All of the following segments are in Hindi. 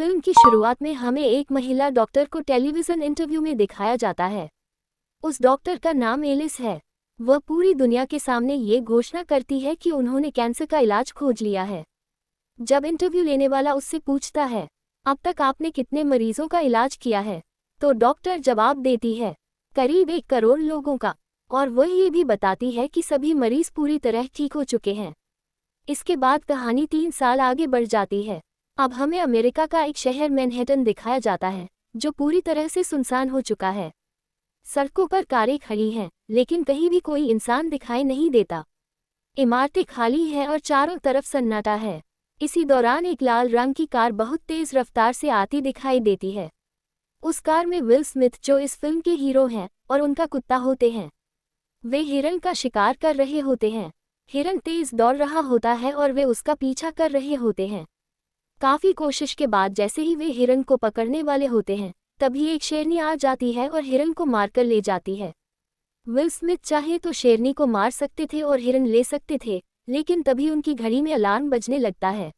फिल्म की शुरुआत में हमें एक महिला डॉक्टर को टेलीविजन इंटरव्यू में दिखाया जाता है। उस डॉक्टर का नाम एलिस है। वह पूरी दुनिया के सामने ये घोषणा करती है कि उन्होंने कैंसर का इलाज खोज लिया है। जब इंटरव्यू लेने वाला उससे पूछता है, अब तक आपने कितने मरीजों का इलाज किया है, तो डॉक्टर जवाब देती है, करीब 1 करोड़ लोगों का। और वह ये भी बताती है कि सभी मरीज पूरी तरह ठीक हो चुके हैं। इसके बाद कहानी 3 साल आगे बढ़ जाती है। अब हमें अमेरिका का एक शहर मैनहट्टन दिखाया जाता है, जो पूरी तरह से सुनसान हो चुका है। सड़कों पर कारें खड़ी हैं, लेकिन कहीं भी कोई इंसान दिखाई नहीं देता। इमारतें खाली हैं और चारों तरफ सन्नाटा है। इसी दौरान एक लाल रंग की कार बहुत तेज रफ्तार से आती दिखाई देती है। उस कार में विल स्मिथ, जो इस फिल्म के हीरो हैं, और उनका कुत्ता होते हैं। वे हिरन का शिकार कर रहे होते हैं। हिरन तेज दौड़ रहा होता है और वे उसका पीछा कर रहे होते हैं। काफी कोशिश के बाद जैसे ही वे हिरन को पकड़ने वाले होते हैं, तभी एक शेरनी आ जाती है और हिरन को मारकर ले जाती है। विल स्मिथ चाहे तो शेरनी को मार सकते थे और हिरन ले सकते थे, लेकिन तभी उनकी घड़ी में अलार्म बजने लगता है।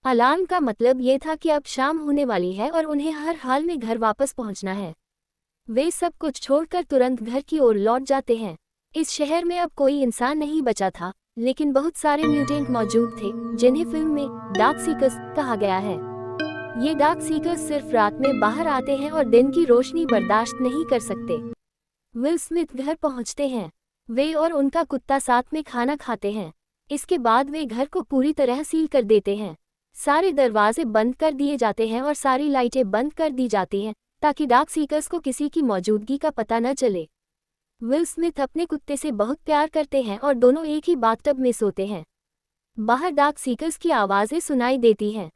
अलार्म का मतलब ये था कि अब शाम होने वाली है और उन्हें हर हाल में घर वापस पहुंचना है। वे सब कुछ छोड़कर तुरंत घर की ओर लौट जाते हैं। इस शहर में अब कोई इंसान नहीं बचा था, लेकिन बहुत सारे म्यूटेंट मौजूद थे, जिन्हें फिल्म में डार्क सीकर्स कहा गया है। ये डार्क सीकर्स सिर्फ रात में बाहर आते हैं और दिन की रोशनी बर्दाश्त नहीं कर सकते। विल स्मिथ घर पहुंचते हैं। वे और उनका कुत्ता साथ में खाना खाते हैं। इसके बाद वे घर को पूरी तरह सील कर देते हैं। सारे दरवाजे बंद कर दिए जाते हैं और सारी लाइटें बंद कर दी जाती हैं, ताकि डार्क सीकर्स को किसी की मौजूदगी का पता न चले। विल स्मिथ अपने कुत्ते से बहुत प्यार करते हैं और दोनों एक ही बाथटब में सोते हैं। बाहर डार्क सीकर्स की आवाज़ें सुनाई देती हैं।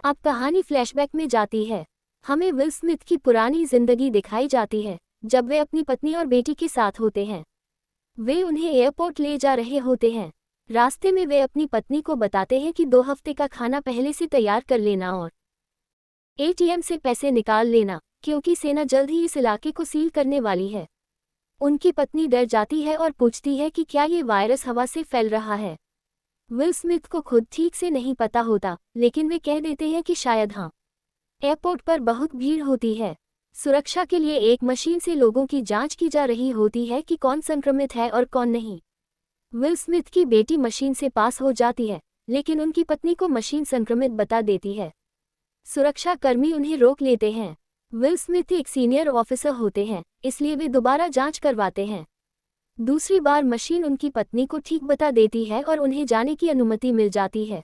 अब कहानी फ्लैशबैक में जाती है। हमें विल स्मिथ की पुरानी जिंदगी दिखाई जाती है, जब वे अपनी पत्नी और बेटी के साथ होते हैं। वे उन्हें एयरपोर्ट ले जा रहे होते हैं। रास्ते में वे अपनी पत्नी को बताते हैं कि 2 हफ्ते का खाना पहले से तैयार कर लेना और एटीएम से पैसे निकाल लेना, क्योंकि सेना जल्द ही इस इलाके को सील करने वाली है। उनकी पत्नी डर जाती है और पूछती है कि क्या ये वायरस हवा से फैल रहा है। विल स्मिथ को खुद ठीक से नहीं पता होता, लेकिन वे कह देते हैं कि शायद हाँ। एयरपोर्ट पर बहुत भीड़ होती है। सुरक्षा के लिए एक मशीन से लोगों की जांच की जा रही होती है कि कौन संक्रमित है और कौन नहीं। विल स्मिथ की बेटी मशीन से पास हो जाती है, लेकिन उनकी पत्नी को मशीन संक्रमित बता देती है। सुरक्षा कर्मी उन्हें रोक लेते हैं। विल स्मिथ एक सीनियर ऑफिसर होते हैं, इसलिए वे दोबारा जांच करवाते हैं। दूसरी बार मशीन उनकी पत्नी को ठीक बता देती है और उन्हें जाने की अनुमति मिल जाती है।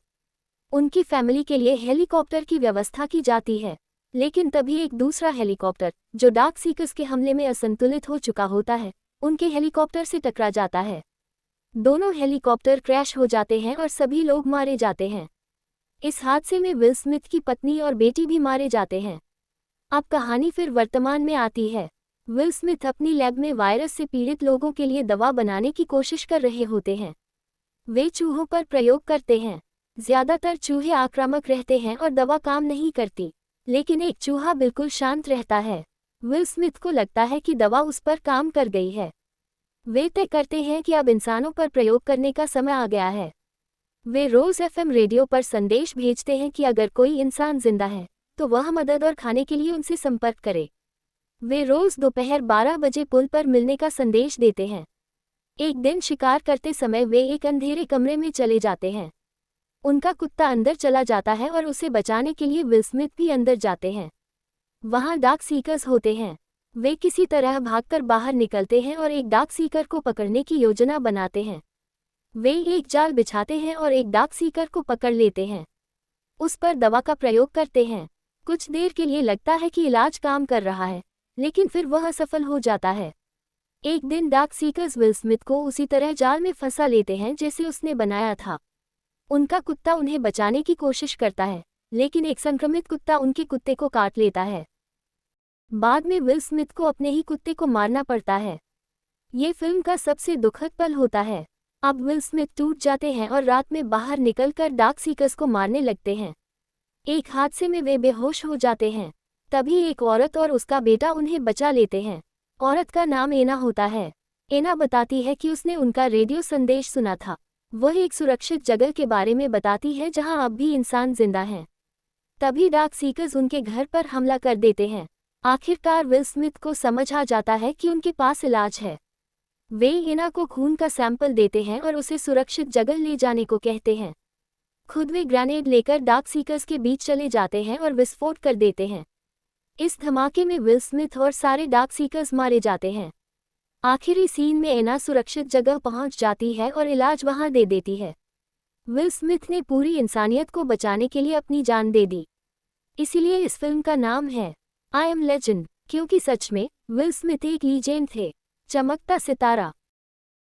उनकी फैमिली के लिए हेलीकॉप्टर की व्यवस्था की जाती है, लेकिन तभी एक दूसरा हेलीकॉप्टर, जो डार्क सीकर्स के हमले में असंतुलित हो चुका होता है, उनके हेलीकॉप्टर से टकरा जाता है। दोनों हेलीकॉप्टर क्रैश हो जाते हैं और सभी लोग मारे जाते हैं। इस हादसे में विल स्मिथ की पत्नी और बेटी भी मारे जाते हैं। अब कहानी फिर वर्तमान में आती है। विल स्मिथ अपनी लैब में वायरस से पीड़ित लोगों के लिए दवा बनाने की कोशिश कर रहे होते हैं। वे चूहों पर प्रयोग करते हैं। ज्यादातर चूहे आक्रामक रहते हैं और दवा काम नहीं करती, लेकिन एक चूहा बिल्कुल शांत रहता है। विल स्मिथ को लगता है कि दवा उस पर काम कर गई है। वे तय करते हैं कि अब इंसानों पर प्रयोग करने का समय आ गया है। वे रोज एफएम रेडियो पर संदेश भेजते हैं कि अगर कोई इंसान जिंदा है, तो वह मदद और खाने के लिए उनसे संपर्क करे। वे रोज दोपहर 12 बजे पुल पर मिलने का संदेश देते हैं। एक दिन शिकार करते समय वे एक अंधेरे कमरे में चले जाते हैं। उनका कुत्ता अंदर चला जाता है और उसे बचाने के लिए विल स्मिथ भी अंदर जाते हैं। वहां डार्क सीकर्स होते हैं। वे किसी तरह भागकर बाहर निकलते हैं और एक डार्क सीकर को पकड़ने की योजना बनाते हैं। वे एक जाल बिछाते हैं और एक डार्क सीकर को पकड़ लेते हैं। उस पर दवा का प्रयोग करते हैं। कुछ देर के लिए लगता है कि इलाज काम कर रहा है, लेकिन फिर वह असफल हो जाता है। एक दिन डार्क सीकर्स विल स्मिथ को उसी तरह जाल में फंसा लेते हैं जैसे उसने बनाया था। उनका कुत्ता उन्हें बचाने की कोशिश करता है, लेकिन एक संक्रमित कुत्ता उनके कुत्ते को काट लेता है। बाद में विल स्मिथ को अपने ही कुत्ते को मारना पड़ता है। ये फिल्म का सबसे दुखद पल होता है। अब विल स्मिथ टूट जाते हैं और रात में बाहर निकलकर डार्क सीकर्स को मारने लगते हैं। एक हादसे में वे बेहोश हो जाते हैं। तभी एक औरत और उसका बेटा उन्हें बचा लेते हैं। औरत का नाम एना होता है। एना बताती है कि उसने उनका रेडियो संदेश सुना था। वह एक सुरक्षित जगह के बारे में बताती है जहां अब भी इंसान जिंदा हैं। तभी डार्क सीकर्स उनके घर पर हमला कर देते हैं। आखिरकार विल स्मिथ को समझ आ जाता है कि उनके पास इलाज है। वे एना को खून का सैंपल देते हैं और उसे सुरक्षित जगह ले जाने को कहते हैं। खुद वे ग्रेनेड लेकर डार्क सीकर्स के बीच चले जाते हैं और विस्फोट कर देते हैं। इस धमाके में विल स्मिथ और सारे डार्क सीकर्स मारे जाते हैं। आखिरी सीन में एना सुरक्षित जगह पहुंच जाती है और इलाज वहां दे देती है। विल स्मिथ ने पूरी इंसानियत को बचाने के लिए अपनी जान दे दी। इसीलिए इस फिल्म का नाम है आई एम लेजेंड, क्योंकि सच में विल स्मिथ एक लीजेंड थे, चमकता सितारा।